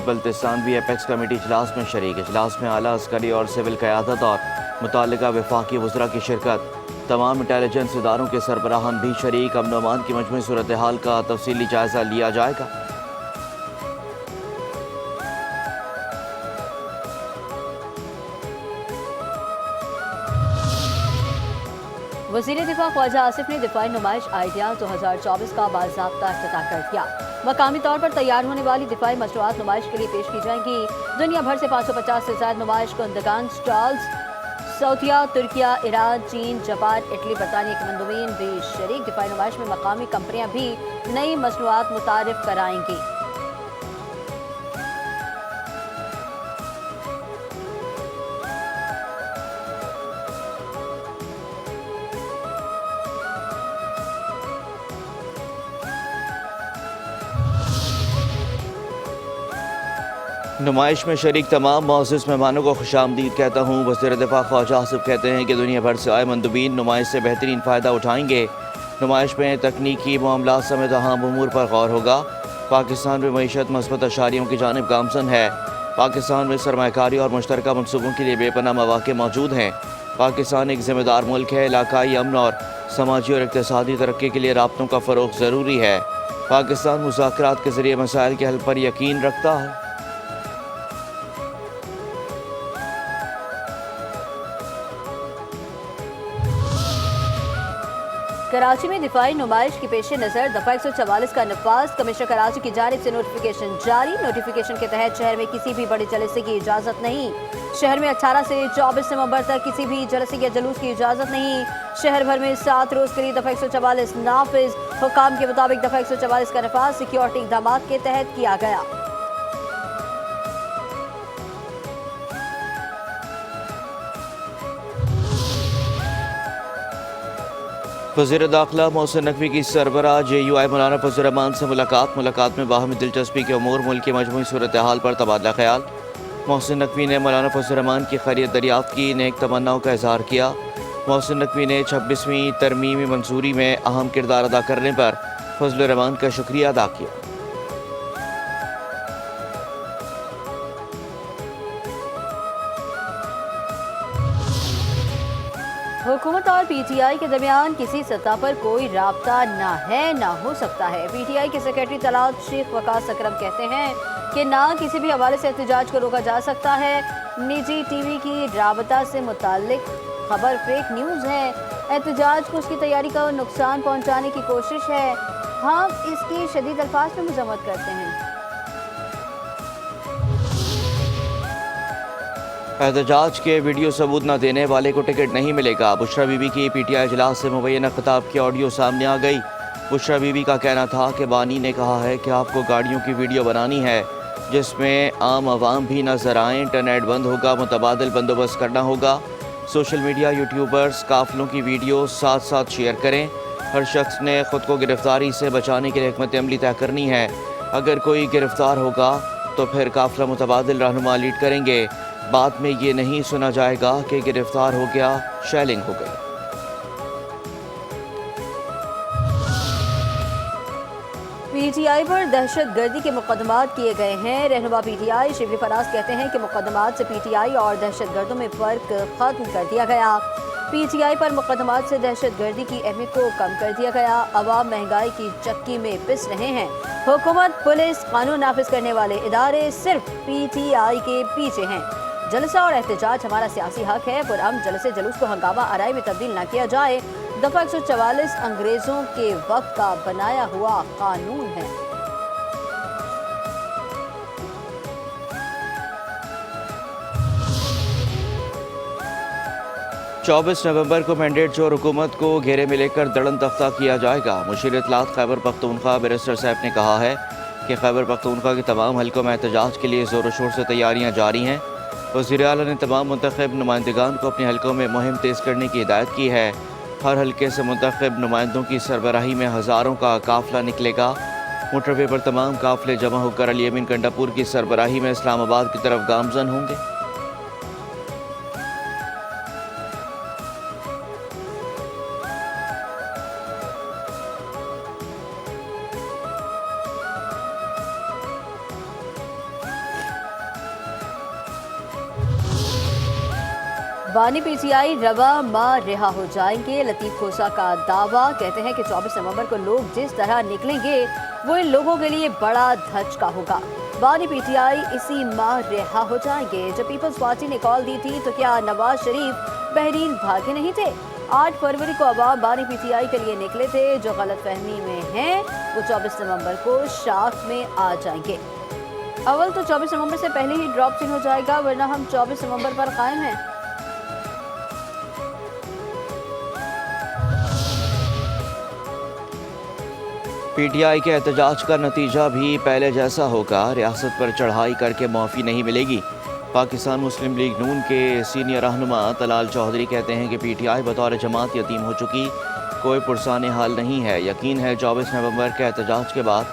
बल्तिस्तान भी apex committee इजलास में शरीक। इजलास में आला अस्करी और सिविल क़यादत और मुताल्लिका वफाकी वज़रा की शिरकत। तमाम इंटेलिजेंस इदारों के सरबराहान भी शरीक। अमन व अमान की मजमूई सूरत हाल का तफसीली जायज़ा लिया जाएगा। वज़ीर दिफा ख्वाजा आसिफ ने दिफाई नुमाइश आइडियाज़ 2024 का बाज़ाब्ता इफ्तिताह कर दिया। मकामी तौर पर तैयार होने वाली दिफाई मशरूआत नुमाइश के लिए पेश की जाएंगी। दुनिया भर से 550 से ज़्यादा नुमाइश कुंदगान स्टॉल्स सऊदिया, तुर्किया, ईरान, चीन, जापान, इटली, बरतानिया के मंदुबीन भी शरीक। दिफाई नुमाइश में मकामी कंपनियाँ भी नई मसनूआत मुतारिफ कराएंगी। नुमाइश में शरीक तमाम मौजूद मेहमानों को खुशामदीद कहता हूँ। वज़ीर दिफा ख्वाजा आसिफ कहते हैं कि दुनिया भर से आए मंदुबीन नुमाइश से बेहतरीन फ़ायदा उठाएंगे। नुमाइश में तकनीकी मामला समेत अहम उमूर पर गौर होगा। पाकिस्तान में मईशत मस्बत अशारियों की जानिब गामजन है। पाकिस्तान में सरमाकारी और मुश्तरका मनसूबों के लिए बेपनाह मौक़े मौजूद हैं। पाकिस्तान एक ज़िम्मेदार मुल्क है। इलाकाई अमन और समाजी और इक़्तिसादी तरक्की के लिए राब्तों का फ़रोग़ ज़रूरी है। पाकिस्तान मुज़ाकरात के ज़रिए मसाइल के हल पर यकीन रखता है। कराची में दिफाई नुमाइश के पेश नज़र दफ़ा 144 का नफाज। कमिश्नर कराची की जानिब से नोटिफिकेशन जारी। नोटिफिकेशन के तहत शहर में किसी भी बड़े जलसे की इजाज़त नहीं। शहर में 18 से 24 नवंबर तक किसी भी जलसे या जुलूस की इजाज़त नहीं। शहर भर में 7 रोज़ के लिए दफ़ा 144 नाफिज। हुकाम के मुताबिक दफ़ा 144 का नफाज सिक्योरिटी इक़दाम के तहत किया गया। वज़ीर दाखिला मोहसिन नकवी की सरबराह JUI मौलाना फजल रहमान से मुलाकात में बाहमी दिलचस्पी के उमूर, मुल्क की मजमूई सूरत हाल पर तबादला ख्याल। मोहसिन नकवी ने मौलाना फजल रहमान की खैरियत दरियाफ्त की, नेक तमन्नाओं का इजहार किया। मोहसिन नकवी ने 26वीं तरमीमी मंजूरी में अहम किरदार अदा करने पर फजल रहमान का शुक्रिया अदा किया। हुकूमत और PTI के दरमियान किसी सतह पर कोई राब्ता ना है ना हो सकता है। PTI के सेक्रेटरी तलात शेख वकास अकरम कहते हैं कि ना किसी भी हवाले से एहतजाज को रोका जा सकता है। निजी TV की राबता से मुताल्लिक खबर फेक न्यूज़ है। एहतजाज को उसकी तैयारी का नुकसान पहुँचाने की कोशिश है। हम इसकी शदीद अल्फाज में मजम्मत करते हैं। एहतजाज के वीडियो सबूत न देने वाले को टिकट नहीं मिलेगा। बुशरा बीबी की PTI इजलास से मुबैना खिताब की ऑडियो सामने आ गई। बुशरा बीबी का कहना था कि बानी ने कहा है कि आपको गाड़ियों की वीडियो बनानी है जिसमें आम आवाम भी नजर आए। इंटरनेट बंद होगा, मुतबादिल बंदोबस्त करना होगा। सोशल मीडिया यूट्यूबर्स काफिलों की वीडियो साथ साथ शेयर करें। हर शख्स ने खुद को गिरफ्तारी से बचाने के लिए हिकमत अमली तय करनी है। अगर कोई गिरफ्तार होगा तो फिर काफिला मुतबादिल रहनुमा लीड करेंगे। बाद में ये नहीं सुना जाएगा कि गिरफ्तार हो गया, शेलिंग हो गई। PTI पर दहशत गर्दी के मुकदमात किए गए हैं। रहनुमा PTI शिबली फराज कहते हैं कि मुकदमात से PTI और दहशत गर्दों में फ़र्क ख़त्म कर दिया गया। PTI पर मुकदमात से दहशत गर्दी की अहमियत को कम कर दिया गया। अवाम महंगाई की चक्की में पिस रहे हैं। हुकूमत, पुलिस, कानून नाफिज करने वाले इदारे सिर्फ PTI के पीछे हैं। जलसा और एहतजाज हमारा सियासी हक है। पुरअमन जलसे जुलूस को हंगामा आराई में तब्दील न किया जाए। दफ़ा 144 अंग्रेज़ों के वक्त का बनाया हुआ कानून है। चौबीस नवंबर को मैंडेट चोर हुकूमत को घेरे में लेकर दड़न तख्ता किया जाएगा। मुशीर इत्तलात खैबर पख्तूनख्वा बैरिस्टर साहब ने कहा है कि खैबर पख्तूनख्वा के तमाम हलकों में एहतजाज के लिए ज़ोर शोर से तैयारियाँ जारी हैं। वज़ीर आला ने तमाम मुंतखब नुमाइंदगान को अपने हलकों में मुहिम तेज़ करने की हिदायत की है। हर हलके से मुंतखब नुमाइंदों की सरबराही में हज़ारों का काफ़िला निकलेगा। मोटरवे पर तमाम काफ़िले जमा होकर अली अमीन गंडापुर की सरबराही में इस्लामाबाद की तरफ गामजन होंगे। बानी पीटीआई रवा मां रिहा हो जाएंगे, लतीफ खोसा का दावा। कहते हैं कि 24 नवंबर को लोग जिस तरह निकलेंगे वो इन लोगों के लिए बड़ा धचका होगा। बानी पीटीआई इसी माह रिहा हो जाएंगे। जब पीपल्स पार्टी ने कॉल दी थी तो क्या नवाज शरीफ बहरीन भागे नहीं थे? 8 फरवरी को अवाम बानी पीटीआई के लिए निकले थे। जो गलतफहमी में हैं वो 24 नवंबर को शाख में आ जाएंगे। अव्वल तो 24 नवंबर से पहले ही ड्रॉप चिन्ह हो जाएगा, वरना हम 24 नवंबर पर कायम हैं। पीटीआई के एहतजाज का नतीजा भी पहले जैसा होगा। रियासत पर चढ़ाई करके माफ़ी नहीं मिलेगी। पाकिस्तान मुस्लिम लीग नून के सीनियर रहनुमा तलाल चौधरी कहते हैं कि पीटीआई बतौर जमात यतीम हो चुकी, कोई पुरसान हाल नहीं है। यकीन है 24 नवंबर के एहतजाज के बाद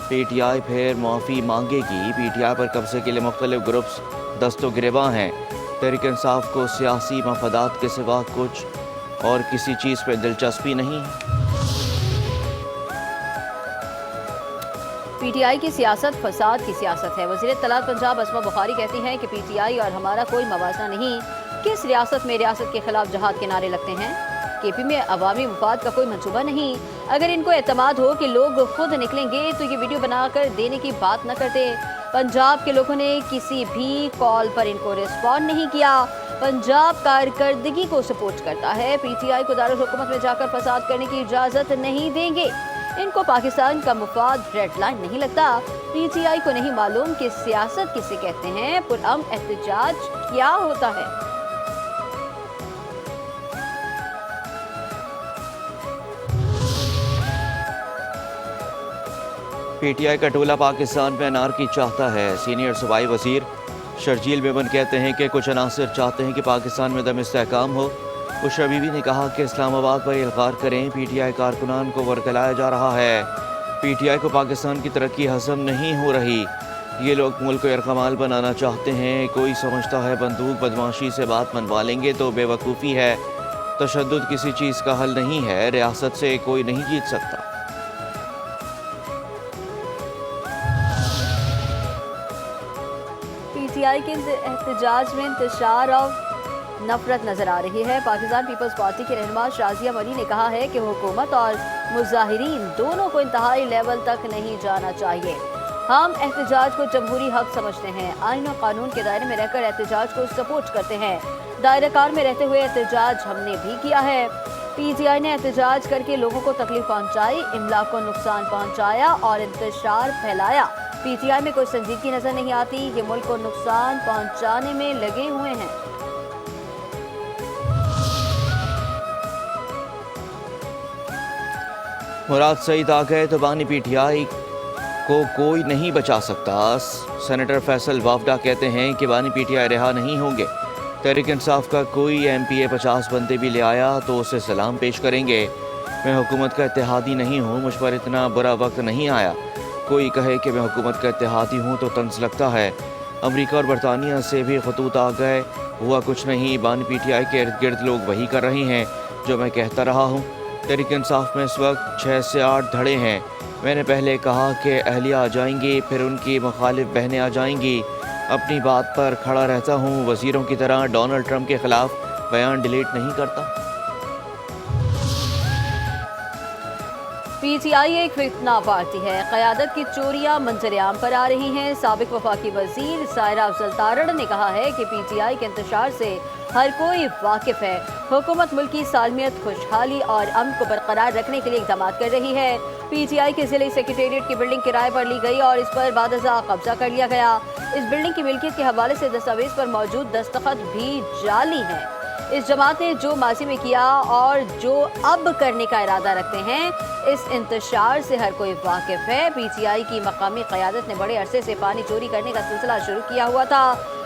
पीटीआई फिर माफ़ी मांगेगी। पीटीआई पर कब्जे के लिए मुख्तलिफ ग्रुप्स दस्तो गिरबां हैं। तहरीक इंसाफ को सियासी मफादात के सिवा कुछ और किसी चीज़ पर दिलचस्पी नहीं है। पीटीआई की सियासत फसाद की सियासत है। वज़ीर तलात पंजाब अस्मा बुखारी कहती हैं कि पीटीआई और हमारा कोई मवाजना नहीं। किस रियासत में रियासत के खिलाफ जहाद के नारे लगते हैं? केपी में अवामी मुफाद का कोई मंसूबा नहीं। अगर इनको एतमाद हो कि लोग खुद निकलेंगे तो ये वीडियो बनाकर देने की बात न करते। पंजाब के लोगों ने किसी भी कॉल पर इनको रिस्पॉन्ड नहीं किया। पंजाब कारकर्दगी को सपोर्ट करता है। पीटीआई को दारुल हुकूमत में जाकर फसाद करने की इजाज़त नहीं देंगे। इनको पाकिस्तान का मुफाद रेड लाइन नहीं लगता। पीटीआई को नहीं मालूम कि सियासत किसे कहते हैं, पुरअमन एहतजाज क्या होता है। पीटीआई का टोला पाकिस्तान में अनारकी चाहता है। सीनियर सूबाई वजीर शर्जील मेमन कहते हैं कि कुछ अनासर चाहते हैं कि पाकिस्तान में दम इस्तेहकाम हो। बुशरा बीबी ने कहा कि इस्लामाबाद पर इल्गार करें। पीटीआई कारकुनान को वरगलाया जा रहा है। पीटीआई को पाकिस्तान की तरक्की हजम नहीं हो रही। ये लोग मुल्क को यरकमाल बनाना चाहते हैं। कोई समझता है बंदूक बदमाशी से बात मनवा लेंगे तो बेवकूफ़ी है। तशद्दुद किसी चीज़ का हल नहीं है। रियासत से कोई नहीं जीत सकता। पीटीआई के एहतजाज में इंतशार और नफरत नजर आ रही है। पाकिस्तान पीपल्स पार्टी के रहनुमा शाजिया मनी ने कहा है कि हुकूमत और मुजाहिरीन दोनों को इंतहाई लेवल तक नहीं जाना चाहिए। हम एहतजाज को जमहूरी हक समझते हैं। आइन और कानून के दायरे में रहकर एहतजाज को सपोर्ट करते हैं। दायरा कार में रहते हुए एहतजाज हमने भी किया है। पीटीआई ने एहतजाज करके लोगों को तकलीफ पहुंचाई, इमला को नुकसान पहुंचाया और इंतशार फैलाया। पीटीआई में कोई संजीदगी नजर नहीं आती। ये मुल्क को नुकसान पहुंचाने में लगे हुए हैं। मुराद सईद आ गए तो बानी पीटीआई को कोई नहीं बचा सकता। सेनेटर फैसल वाफडा कहते हैं कि बानी पीटीआई रिहा नहीं होंगे। तहरीक इंसाफ का कोई एमपीए 50 बंदे भी ले आया तो उसे सलाम पेश करेंगे। मैं हुकूमत का इत्तेहादी नहीं हूँ, मुझ पर इतना बुरा वक्त नहीं आया। कोई कहे कि मैं हुकूमत का इत्तेहादी हूँ तो तंज लगता है। अमरीका और बरतानिया से भी खतूत आ गए, हुआ कुछ नहीं। बानी पीटीआई के इर्द गिर्द लोग वही कर रहे हैं जो मैं कहता रहा हूँ। तहरीक इंसाफ में इस वक्त 6 से 8 धड़े हैं। मैंने पहले कहा कि अहलिया आ जाएंगी, फिर उनकी मुखालिफ बहनें आ जाएंगी। अपनी बात पर खड़ा रहता हूँ। वज़ीरों की तरह डोनाल्ड ट्रंप के ख़िलाफ़ बयान डिलीट नहीं करता। पीटीआई एक फितना पार्टी है। क़यादत की चोरियां मंजरेआम पर आ रही हैं। साबिक वफाकी वज़ीर सायरा अफजल तारड़ ने कहा है कि पीटीआई के इंतशार से हर कोई वाकिफ है। हुकूमत मुल्क की सालमियत, खुशहाली और अमन को बरकरार रखने के लिए इक़दाम कर रही है। पीटीआई के ज़िले सेक्रेटेरिएट की बिल्डिंग किराए पर ली गई और इस पर बादज़ा कब्जा कर लिया गया। इस बिल्डिंग की मिल्कियत के हवाले से दस्तावेज पर मौजूद दस्तखत भी जाली हैं। इस जमात ने जो माजी में किया और जो अब करने का इरादा रखते हैं, इस इंतशार से हर कोई वाकिफ है। पीटीआई की मकामी क़यादत ने बड़े अरसे से पानी चोरी करने का सिलसिला शुरू किया हुआ था।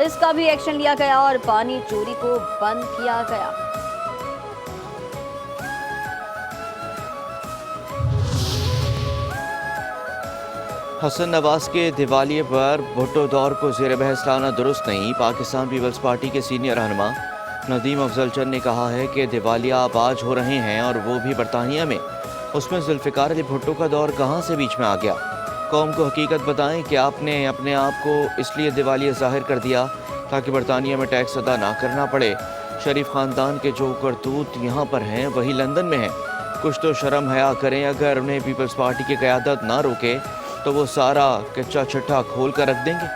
इसका भी एक्शन लिया गया और पानी चोरी को बंद किया गया। हसन नवाज के दिवालिये पर भुट्टो दौर को ज़ेर बहस लाना दुरुस्त नहीं। पाकिस्तान पीपल्स पार्टी के सीनियर रहनुमा नदीम अफजल चंद ने कहा है कि दिवालिया बाज हो रहे हैं और वो भी बरतानिया में। उसमें जुल्फ़िकार अली भुट्टो का दौर कहाँ से बीच में आ गया? कौम को हकीकत बताएं कि आपने अपने आप को इसलिए दिवालिया ज़ाहिर कर दिया ताकि बरतानिया में टैक्स अदा ना करना पड़े। शरीफ ख़ानदान के जो करतूत यहाँ पर हैं वही लंदन में हैं। कुछ तो शर्म हया करें। अगर उन्हें पीपल्स पार्टी की क़यादत ना रोके तो वो सारा कच्चा छट्टा खोल कर रख देंगे।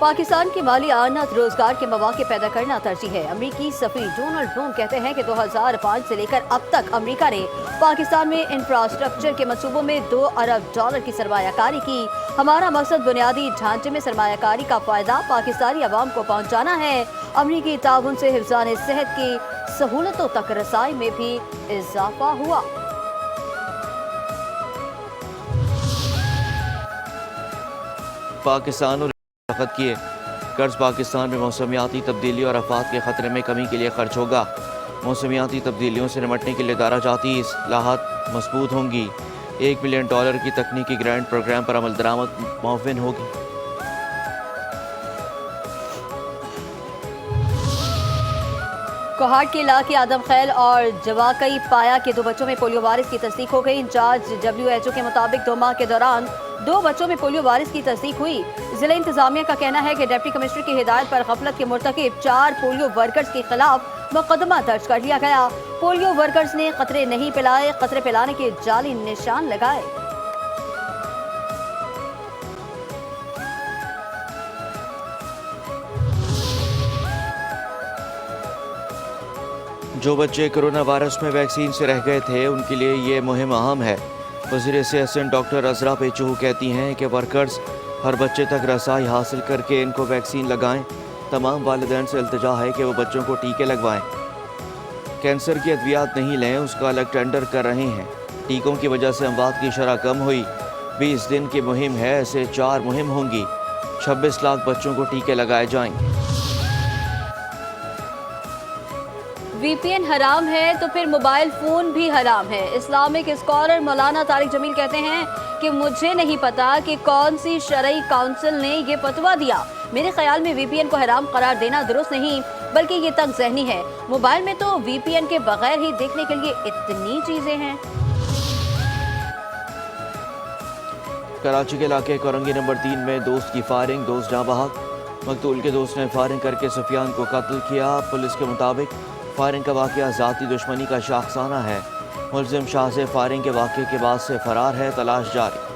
पाकिस्तान की माली आनत रोजगार के मौके पैदा करना तरजीह है। अमरीकी सफीर डोनाल्ड ट्रम्प कहते हैं कि 2005 से लेकर अब तक अमरीका ने पाकिस्तान में इंफ्रास्ट्रक्चर के मंसूबों में $2 अरब की सरमायाकारी की। हमारा मकसद बुनियादी ढांचे में सरमायाकारी का फायदा पाकिस्तानी अवाम को पहुँचाना है। अमरीकी ताउन से हिफ्ज़ान सेहत की सहूलतों तक रसाई में भी इजाफा हुआ। पाकिस्तान और दस्तखत किए। कर्ज पाकिस्तान में मौसमियाती तब्दीली और आफात के ख़तरे में कमी के लिए खर्च होगा। मौसमियाती तब्दीलियों से निपटने के लिए दाराजाती इस्लाहात मजबूत होंगी। $1 बिलियन की तकनीकी ग्रांट प्रोग्राम पर अमल दरामद मुअव्विन होगी। कोहाट के इलाके आदम खैल और जवाकई पाया के 2 बच्चों में पोलियो वायरस की तस्दीक हो गई। इंचार्ज WHO के मुताबिक 2 माह के दौरान 2 बच्चों में पोलियो वायरस की तस्दीक हुई। जिला इंतजामिया का कहना है कि डिप्टी कमिश्नर की हिदायत पर गफलत के मुर्तकिब 4 पोलियो वर्कर्स के खिलाफ मुकदमा दर्ज कर लिया गया। पोलियो वर्कर्स ने कतरे नहीं पिलाए, कतरे पिलाने के जाली निशान लगाए। जो बच्चे कोरोना वायरस में वैक्सीन से रह गए थे उनके लिए ये मुहिम अहम है। वज़ीर सेहत डॉक्टर अजरा पेचू कहती हैं कि वर्कर्स हर बच्चे तक रसाई हासिल करके इनको वैक्सीन लगाएं। तमाम वालिदैन से इल्तिजा है कि वो बच्चों को टीके लगवाएं। कैंसर की अद्वियात नहीं लें, उसका अलग टेंडर कर रहे हैं। टीकों की वजह से अमवात की शरह कम हुई। 20 दिन की मुहिम है, ऐसे 4 मुहिम होंगी। 26 लाख बच्चों को टीके लगाए जाएंगे। VPN हराम है तो फिर मोबाइल फ़ोन भी हराम है। इस्लामिक स्कॉलर मौलाना तारिक जमील कहते हैं कि मुझे नहीं पता कि कौन सी शरई काउंसिल ने ये फतवा दिया। मेरे ख्याल में VPN को हराम करार देना दुरुस्त नहीं, बल्कि ये तक ज़हनी है। मोबाइल में तो VPN के बगैर ही देखने के लिए इतनी चीज़ें हैं। कराची के इलाके कोरंगी नंबर 3 में दोस्त की फायरिंग, दोस्त जाँ बहक। मकतूल के दोस्त ने फायरिंग करके सुफियान को कत्ल किया। पुलिस के मुताबिक फायरिंग का वाक़या ज़ाती दुश्मनी का शाखसाना है। मुलजिम शाह से फायरिंग के वाक़े के बाद से फरार है, तलाश जारी।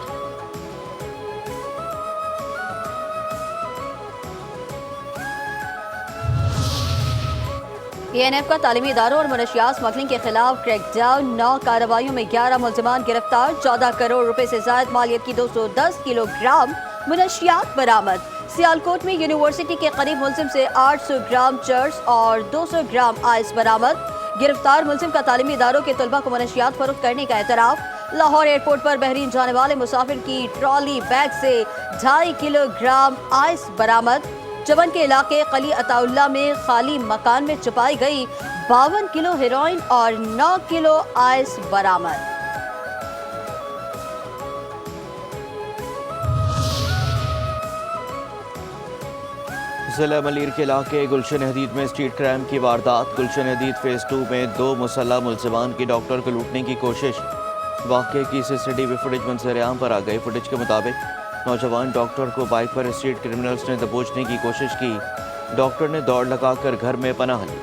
ANF का तालीमी इदारों और मनशियात स्मगलिंग के खिलाफ क्रैकडाउन। 9 कार्रवाइयों में 11 मुलजिमान गिरफ्तार। 14 करोड़ रुपए से जायद मालियत की 210 किलोग्राम मनशियात बरामद। सियालकोट में यूनिवर्सिटी के करीब मुलजिम से 800 ग्राम चर्स और 200 ग्राम आइस बरामद। गिरफ्तार मुलजिम का तालीमी इदारों के तलबा को मनशियात फरोख्त करने का एतराफ़। लाहौर एयरपोर्ट पर बहरीन जाने वाले मुसाफिर की ट्रॉली बैग से 2.5 किलोग्राम आइस बरामद। चमन के इलाके कली अताउल्ला में खाली मकान में छुपाई गई 52 किलो हेरोइन और 9 किलो आइस बरामद। जिला मलीर के इलाके गुलशन हदीद में स्ट्रीट क्राइम की वारदात। गुलशन हदीद फेज़ 2 में 2 मुसल्लह मुलजिमान की डॉक्टर को लूटने की कोशिश। वाक़े की CCTV फुटेज मंजर-ए-आम पर आ गई। फुटेज के मुताबिक नौजवान डॉक्टर को बाइक पर स्ट्रीट क्रिमिनल्स ने दबोचने की कोशिश की। डॉक्टर ने दौड़ लगाकर घर में पनाह ली।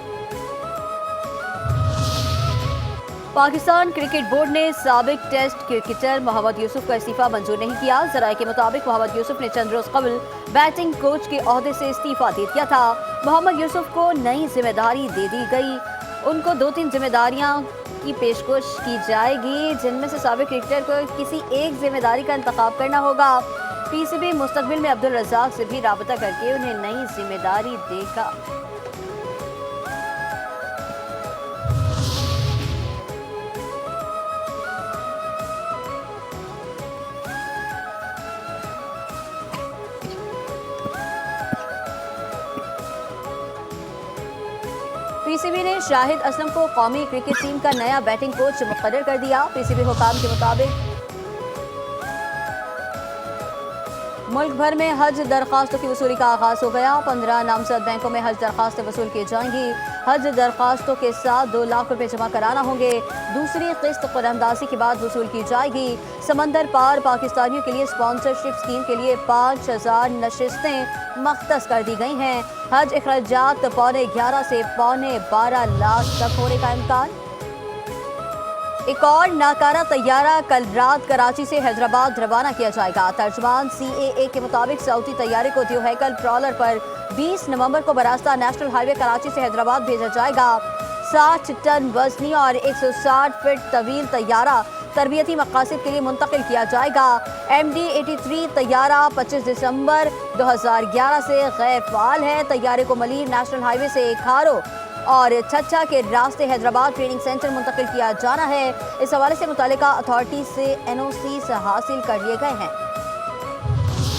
पाकिस्तान क्रिकेट बोर्ड ने साबिक टेस्ट क्रिकेटर मोहम्मद यूसुफ का इस्तीफा मंजूर नहीं किया। जराये के मुताबिक मोहम्मद यूसुफ ने चंद रोज कबल बैटिंग कोच के ओहदे से इस्तीफा दे दिया था। मोहम्मद यूसुफ को नई जिम्मेदारी दे दी गई। उनको 2-3 जिम्मेदारियां की पेशकश की जाएगी, जिनमें से साबिक क्रिकेटर को किसी एक जिम्मेदारी का इंतखाब करना होगा। PCB मुस्तकबिल में अब्दुल रज़ाक से भी राबता करके उन्हें नई जिम्मेदारी देगा। PCB ने शाहिद असलम को कौमी क्रिकेट टीम का नया बैटिंग कोच मुकर्रर कर दिया। PCB हुकाम के मुताबिक मुल्क भर में हज दरख्वास्तों की वसूली का आगाज हो गया। 15 नामजद बैंकों में हज दरख्वास्तें वसूल की जाएंगी। हज दरख्वास्तों के साथ 2 लाख रुपए जमा कराना होंगे। दूसरी किस्त कुरानंदाजी के बाद वसूल की जाएगी। समंदर पार पाकिस्तानियों के लिए स्पॉन्सरशिप स्कीम के लिए 5000 नशिस्तें मख्तस कर दी गई हैं। हज अखराजात 11.5 से 12.25 लाख तक होने का इम्कान। एक और नाकारा तैयारा कल रात कराची से हैदराबाद रवाना किया जाएगा। तर्जुमान CAA के मुताबिक सऊदी तैयारे को द्यूहैकल ट्रॉलर पर 20 नवंबर को बरास्ता नेशनल हाईवे कराची से हैदराबाद भेजा जाएगा। 60 टन वजनी और 160 फीट तवील तैयारा तरबियती मकासद के लिए मुंतकिल किया जाएगा। MD-83 तैयारा 25 दिसंबर 2011 से गैर फाल है। तैयारे को मलीर नेशनल हाईवे से खारो और छच्छा के रास्ते हैदराबाद ट्रेनिंग सेंटर मुंतकिल किया जाना है। इस हवाले से मुतालिका अथॉरिटी से NOC हासिल कर लिए गए हैं।